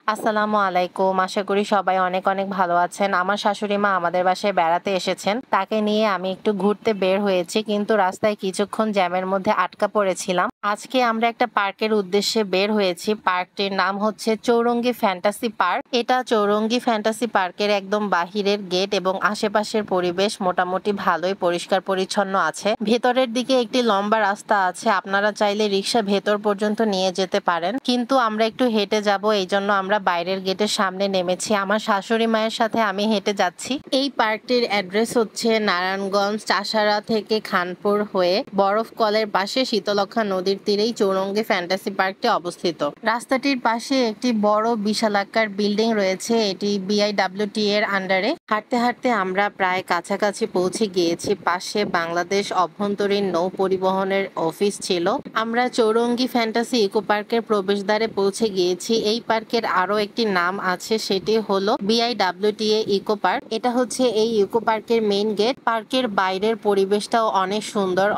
আসসালামু আলাইকুম। আশা করি সবাই অনেক অনেক ভালো আছেন। আমার শাশুড়ি মা আমাদের বাসায় বেড়াতে এসেছেন। তাকে নিয়ে আমি একটু ঘুরতে বের হয়েছি, কিন্তু রাস্তায় কিছুক্ষণ জ্যামের মধ্যে আটকা পড়েছিলাম। আজকে আমরা একটা পার্কের উদ্দেশ্যে বের হয়েছি। পার্কটির নাম হচ্ছে চৌরঙ্গী ফ্যান্টাসি পার্ক। এটা চৌরঙ্গী ফ্যান্টাসি পার্কের একদম বাহিরের গেট এবং আশেপাশের পরিবেশ মোটামুটি ভালোই পরিষ্কার পরিচ্ছন্ন আছে। ভেতরের দিকে একটি লম্বা রাস্তা আছে, আপনারা চাইলে রিক্সা ভেতর পর্যন্ত নিয়ে যেতে পারেন, কিন্তু আমরা একটু হেঁটে যাব, এই জন্য আমরা বাইরের গেটের সামনে নেমেছি। আমার শাশুড়ি মায়ের সাথে আমি হেঁটে যাচ্ছি। এই পার্কটির অ্যাড্রেস হচ্ছে নারায়ণগঞ্জ চাষারা থেকে খানপুর হয়ে বরফ কলের পাশে শীতলক্ষা নদীর তীরেই চৌরঙ্গী ফ্যান্টাসি পার্কটি অবস্থিত। রাস্তাটির পাশে একটি বড় বিশালাকার বিল্ডিং রয়েছে, এটি বিআইডব্লিউটি এর আন্ডারে। হাঁটতে হাঁটতে আমরা প্রায় কাছাকাছি পৌঁছে গিয়েছি। পাশে বাংলাদেশ অভ্যন্তরীণ নৌ পরিবহনের অফিস ছিল। আমরা চৌরঙ্গী ফ্যান্টাসি ইকো পার্কের প্রবেশদ্বারে পৌঁছে গিয়েছি। এই পার্কের আরো একটি নাম আছে, সেটি হলো বিআইডব্লিউটিএ ইকো পার্ক। এটা হচ্ছে এই ইকো পার্কের মেইন গেট। পার্কের বাইরের পরিবেশটাও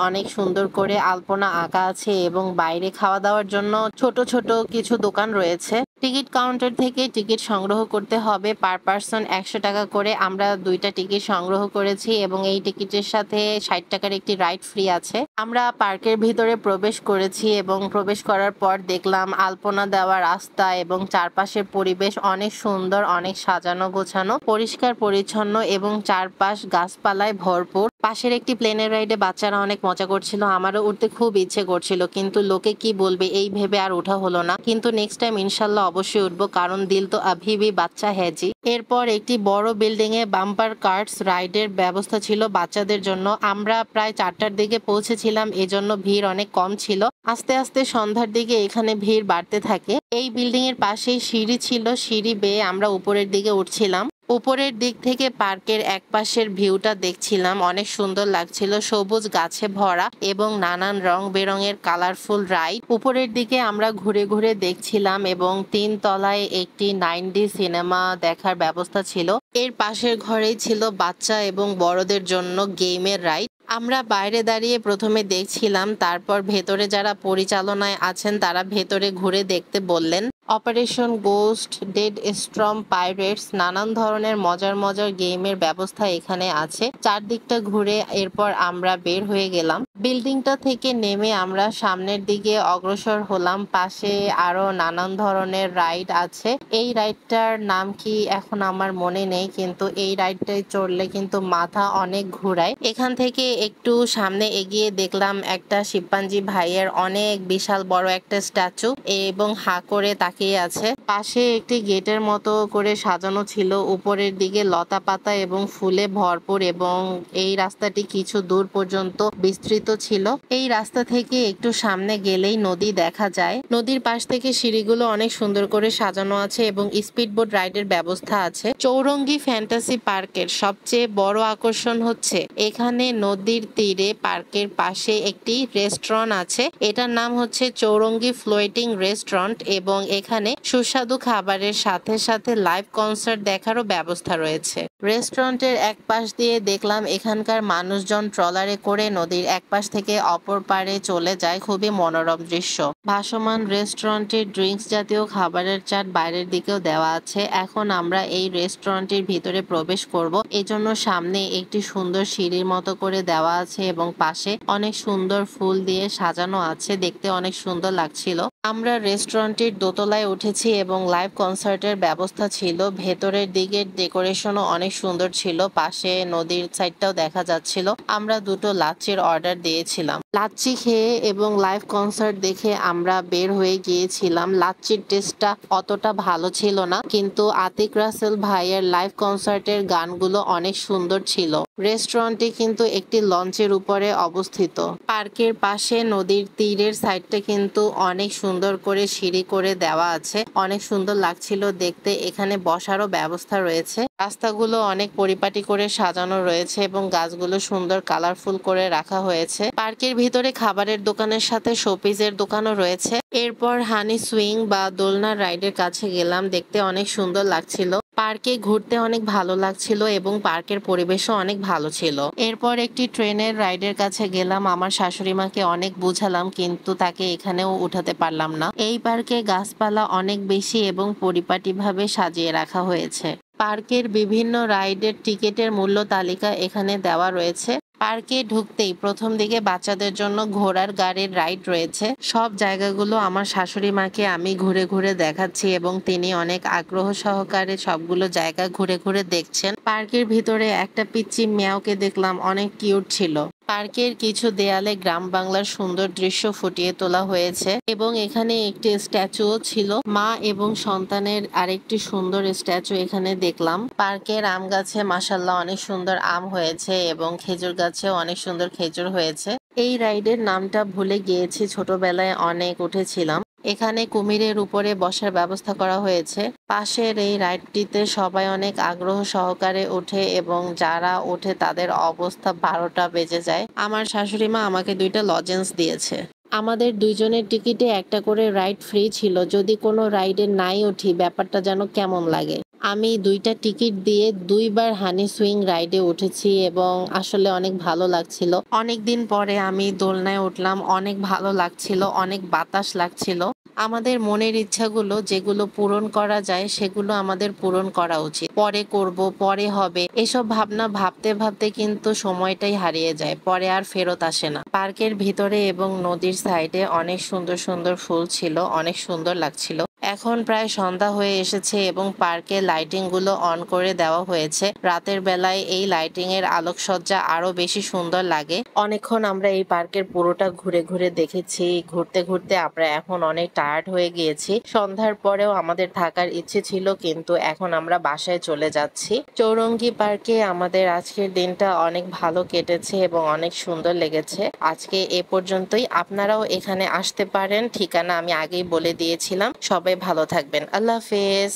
অনেক সুন্দর করে আলপনা আঁকা আছে এবং বাইরে খাওয়া দাওয়ার জন্য ছোট ছোট কিছু দোকান রয়েছে। টিকিট কাউন্টার থেকে টিকিট সংগ্রহ করতে হবে, পার পার্সন 100 টাকা করে। আমরা 2টা টিকিট সংগ্রহ করেছি এবং এই টিকিটের সাথে 60 টাকার একটি রাইড ফ্রি আছে। আমরা পার্কের ভিতরে প্রবেশ করেছি এবং প্রবেশ করার পর দেখলাম আলপনা দেওয়া রাস্তা এবং চারপাশের পরিবেশ অনেক সুন্দর, অনেক সাজানো গোছানো, পরিষ্কার পরিচ্ছন্ন এবং চারপাশ গাছপালায় ভরপুর। পাশের একটি প্লেনের রাইডে বাচ্চারা অনেক মজা করছিল, আমারও উঠতে খুব ইচ্ছে করছিল, কিন্তু লোকে কি বলবে এই ভেবে আর ওঠা হলো না। কিন্তু নেক্সট টাইম ইনশাল্লাহ অবশ্যই উঠবো, কারণ দিল তো আভি ভি বাচ্চা হ্যাজি। এরপর একটি বড় বিল্ডিং এ বাম্পার কার্টস রাইডের ব্যবস্থা ছিল বাচ্চাদের জন্য। আমরা প্রায় 4টার দিকে পৌঁছেছিলাম, এজন্য ভিড় অনেক কম ছিল। আস্তে আস্তে সন্ধ্যার দিকে এখানে ভিড় বাড়তে থাকে। এই বিল্ডিং এর পাশেই সিঁড়ি ছিল, সিঁড়ি বেয়ে আমরা উপরের দিকে উঠছিলাম। উপরের দিক থেকে পার্কের একপাশের ভিউটা দেখছিলাম, অনেক সুন্দর লাগছিল, সবুজ গাছে ভরা এবং নানান রং বেরঙের কালারফুল রাইড। উপরের দিকে আমরা ঘুরে ঘুরে দেখছিলাম এবং 3 তলায় একটি 9D সিনেমা দেখার ব্যবস্থা ছিল। এর পাশের ঘরেই ছিল বাচ্চা এবং বড়দের জন্য গেমের রাইড। আমরা বাইরে দাঁড়িয়ে প্রথমে দেখছিলাম, তারপর ভেতরে যারা পরিচালনায় আছেন তারা ভেতরে ঘুরে দেখতে বললেন। Operation ghost, dead storm pirates, নানান ধরনের মজার মজার গেমের ব্যবস্থা এখানে আছে। চারদিকটা ঘুরে এরপর আমরা বের হয়ে গেলাম। বিল্ডিংটা থেকে নেমে আমরা সামনের দিকে অগ্রসর হলাম। পাশে আরো নানান ধরনের রাইড আছে। এই রাইডটার নাম কি এখন আমার মনে নেই, কিন্তু এই রাইডটায় চড়লে কিন্তু মাথা অনেক ঘুরায়। এখান থেকে একটু সামনে এগিয়ে দেখলাম একটা শিম্পাঞ্জি ভাইয়ের অনেক বিশাল বড় একটা স্ট্যাচু এবং হা করে তাকিয়ে আছে। পাশে একটি গেটের মতো করে সাজানো ছিল, উপরের দিকে লতা পাতা এবং ফুলে ভরপুর এবং এই রাস্তাটি কিছু দূর পর্যন্ত বিস্তৃত ছিল। এই রাস্তা থেকে একটু সামনে গেলেই নদী দেখা যায়। নদীর পাশ থেকে সিঁড়িগুলো অনেক সুন্দর করে সাজানো আছে এবং স্পিডবোট রাইডের ব্যবস্থা আছে। চৌরঙ্গী ফ্যান্টাসি পার্কের সবচেয়ে বড় আকর্ষণ হচ্ছে এখানে নদীর তীরে পার্কের পাশে একটি রেস্টুরেন্ট আছে, এটার নাম হচ্ছে চৌরঙ্গী ফ্লোটিং রেস্টুরেন্ট এবং এখানে সুস্বাদু খাবারের সাথে সাথে লাইভ কনসার্ট দেখারও ব্যবস্থা রয়েছে। রেস্টুরেন্টের এক পাশ দিয়ে দেখলাম এখানকার মানুষজন ট্রলারে করে নদীর এক পাশ থেকে অপর পারে চলে যায়, খুবই মনোরম দৃশ্য। ভাসমান রেস্টুরেন্টের ড্রিঙ্কস জাতীয় খাবারের চাট বাইরের দিকেও দেওয়া আছে। এখন আমরা এই রেস্টুরেন্টের ভিতরে প্রবেশ করব, এজন্য সামনে একটি সুন্দর সিঁড়ির মতো করে দেওয়া আছে এবং পাশে অনেক সুন্দর ফুল দিয়ে সাজানো আছে, দেখতে অনেক সুন্দর লাগছিল। আমরা রেস্টুরেন্টের দোতলায় উঠেছি এবং লাইভ কনসার্টের ব্যবস্থা ছিল। ভেতরের দিকের ডেকোরেশনও অনেক সুন্দর ছিল, পাশে নদীর সাইডটাও দেখা যাচ্ছিল। আমরা 2টো লাচ্ছির অর্ডার দিয়েছিলাম। লাচ্ছি খেয়ে এবং লাইভ কনসার্ট দেখে আমরা বের হয়ে গিয়েছিলাম। লাচ্ছির টেস্টটা অতটা ভালো ছিল না, কিন্তু আতিক রাসেল ভাইয়ের লাইভ কনসার্টের গানগুলো অনেক সুন্দর ছিল। রেস্টুরেন্টটি কিন্তু একটি লঞ্চের উপরে অবস্থিত। পার্কের পাশে নদীর তীরের সাইডটা কিন্তু অনেক সুন্দর করে সিঁড়ি করে দেওয়া আছে, অনেক সুন্দর লাগছিল দেখতে। এখানে বসারও ব্যবস্থা রয়েছে। রাস্তাগুলো অনেক পরিপাটি করে সাজানো রয়েছে এবং গাছগুলো সুন্দর কালারফুল করে রাখা হয়েছে। পার্কের ভিতরে খাবারের দোকানের সাথে শোপিসের দোকানও রয়েছে। এরপর হানি সুইং বা দোলনা রাইডের কাছে গেলাম, দেখতে অনেক সুন্দর লাগছিল। পার্কে ঘুরতে অনেক ভালো লাগছিল এবং পার্কের পরিবেশও অনেক ভালো ছিল। এরপর একটি ট্রেনের রাইডের কাছে গেলাম, আমার শাশুড়ি মাকে অনেক বুঝালাম কিন্তু তাকে এখানেও উঠাতে পারলাম না। এই পার্কে গাছপালা অনেক বেশি এবং পরিপাটিভাবে সাজিয়ে রাখা হয়েছে। পার্কের বিভিন্ন রাইডের টিকিটের মূল্য তালিকা এখানে দেওয়া রয়েছে। পার্কে ঢুকতেই প্রথম দিকে বাচ্চাদের জন্য ঘোড়ার গাড়ির রাইড রয়েছে। সব জায়গাগুলো আমার শাশুড়ি মাকে আমি ঘুরে ঘুরে দেখাচ্ছি এবং তিনি অনেক আগ্রহ সহকারে সবগুলো জায়গা ঘুরে ঘুরে দেখছেন। পার্কের ভিতরে একটা পিচ্চি মেয়াওকে দেখলাম, অনেক কিউট ছিল। পার্কের কিছু দেয়ালে গ্রাম বাংলার সুন্দর দৃশ্য ফুটিয়ে তোলা হয়েছে এবং এখানে একটি স্ট্যাচুও ছিল। মা এবং সন্তানের আরেকটি সুন্দর স্ট্যাচু এখানে দেখলাম। পার্কের আম গাছে মাশাআল্লাহ অনেক সুন্দর আম হয়েছে এবং খেজুর গাছেও অনেক সুন্দর খেজুর হয়েছে। এই রাইডের নামটা ভুলে গিয়েছি, ছোটবেলায় অনেক উঠেছিলাম। এখানে কুমিরের উপরে বসার ব্যবস্থা করা হয়েছে। পাশের এই রাইডটিতে সবাই অনেক আগ্রহ সহকারে ওঠে এবং যারা ওঠে তাদের অবস্থা 12টা বেজে যায়। আমার শাশুড়ি মা আমাকে 2টা লজেন্স দিয়েছে। আমাদের দুইজনের টিকিটে একটা করে রাইড ফ্রি ছিল। যদি কোনো রাইডে নাই উঠি ব্যাপারটা যেন কেমন লাগে। আমি 2টা টিকিট দিয়ে 2বার হানি সুইং রাইডে উঠেছি এবং আসলে অনেক ভালো লাগছিল। অনেকদিন পরে আমি দোলনায় উঠলাম, অনেক ভালো লাগছিল, অনেক বাতাস লাগছিল। আমাদের মনের ইচ্ছাগুলো যেগুলো পূরণ করা যায় সেগুলো আমাদের পূরণ করা উচিত। পরে করব, পরে হবে, এসব ভাবনা ভাবতে ভাবতে কিন্তু সময়টাই হারিয়ে যায়, পরে আর ফেরত আসে না। পার্কের ভিতরে এবং নদীর সাইডে অনেক সুন্দর সুন্দর ফুল ছিল, অনেক সুন্দর লাগছিল। এখন প্রায় সন্ধ্যা হয়ে এসেছে এবং পার্কে লাইটিং গুলো অন করে দেওয়া হয়েছে। রাতের বেলায় এই লাইটিং এর আলোকসজ্জা আরো বেশি সুন্দর লাগে। অনেকক্ষণ আমরা এই পার্কের পুরোটা ঘুরে ঘুরে দেখেছি। ঘুরতে ঘুরতে আমরা এখন অনেক টায়ার্ড হয়ে গিয়েছি। সন্ধ্যার পরেও আমাদের থাকার ইচ্ছে ছিল কিন্তু এখন আমরা বাসায় চলে যাচ্ছি। চৌরঙ্গী পার্কে আমাদের আজকের দিনটা অনেক ভালো কেটেছে এবং অনেক সুন্দর লেগেছে। আজকে এ পর্যন্তই। আপনারাও এখানে আসতে পারেন, ঠিকানা আমি আগেই বলে দিয়েছিলাম। সবাই ভালো থাকবেন। আল্লাহ হাফেজ।